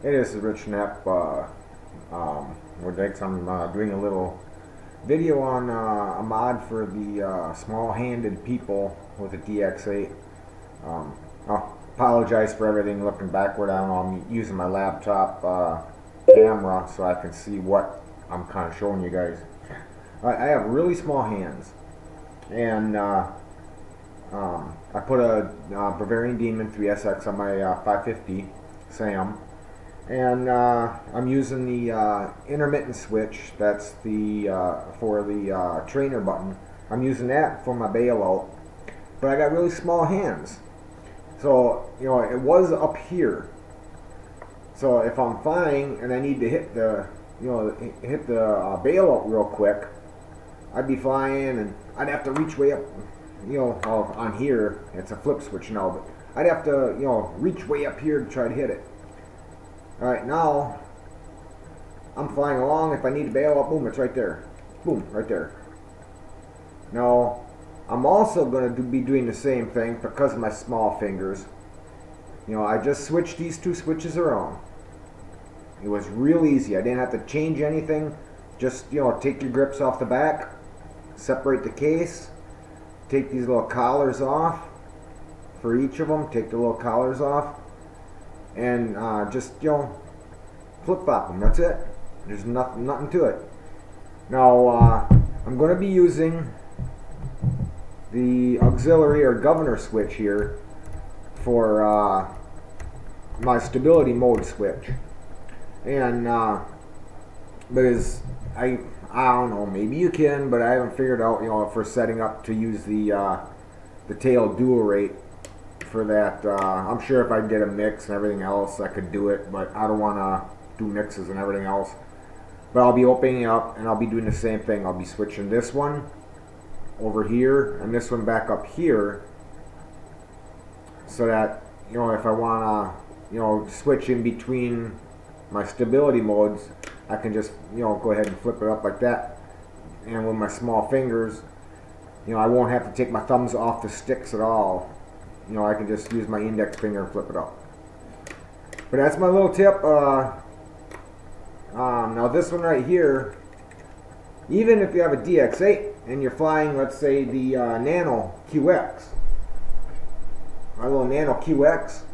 Hey, this is Rich Knapp with DX. I'm doing a little video on a mod for the small-handed people with a DX8. I'll apologize for everything looking backward. I don't know, I'm using my laptop camera so I can see what I'm kind of showing you guys. I have really small hands, and I put a Bavarian Demon 3SX on my 550 SAM. And I'm using the intermittent switch. That's the for the trainer button. I'm using that for my bailout, but I got really small hands, so it was up here. So if I'm flying and I need to hit the bailout real quick, I'd be flying and I'd have to reach way up. On here it's a flip switch now, but I'd have to reach way up here to try to hit it. Alright, now I'm flying along. If I need to bail out, boom, it's right there. Boom, right there. Now, I'm also going to be doing the same thing because of my small fingers. I just switched these two switches around. It was real easy. I didn't have to change anything. Just, take your grips off the back, separate the case, take these little collars off for each of them, take the little collars off, and just flip-flop them. That's it. There's nothing to it. Now I'm going to be using the auxiliary or governor switch here for my stability mode switch, and because I don't know, maybe you can, but I haven't figured out if we're setting up to use the tail dual rate for that. I'm sure if I did a mix and everything else I could do it, but I don't want to do mixes and everything else. But I'll be opening it up and I'll be doing the same thing. I'll be switching this one over here and this one back up here, so that if I want to switch in between my stability modes, I can just go ahead and flip it up like that. And with my small fingers, I won't have to take my thumbs off the sticks at all. I can just use my index finger and flip it up. But that's my little tip. Now this one right here, even if you have a DX8 and you're flying, let's say the Nano QX, my little Nano QX,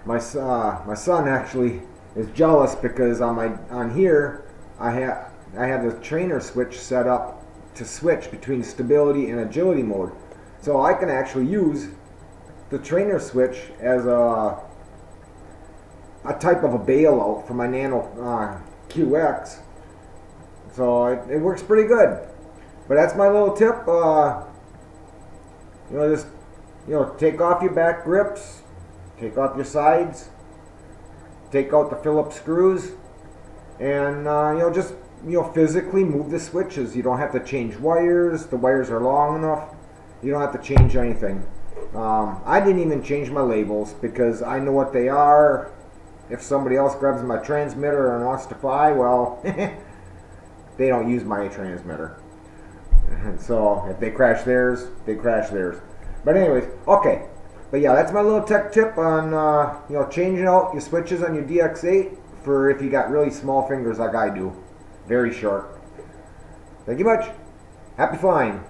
my son actually is jealous because on here I have the trainer switch set up to switch between stability and agility mode. So I can actually use the trainer switch as a type of a bailout for my Nano QX. So it works pretty good. But that's my little tip. Just take off your back grips, take off your sides, take out the Phillips screws, and just physically move the switches. You don't have to change wires. The wires are long enough. You don't have to change anything. I didn't even change my labels because I know what they are. If somebody else grabs my transmitter and wants to fly, well, they don't use my transmitter. And so if they crash theirs, they crash theirs. But anyways, okay. But yeah, that's my little tech tip on changing out your switches on your DX8 for if you got really small fingers like I do. Very short. Thank you much. Happy flying.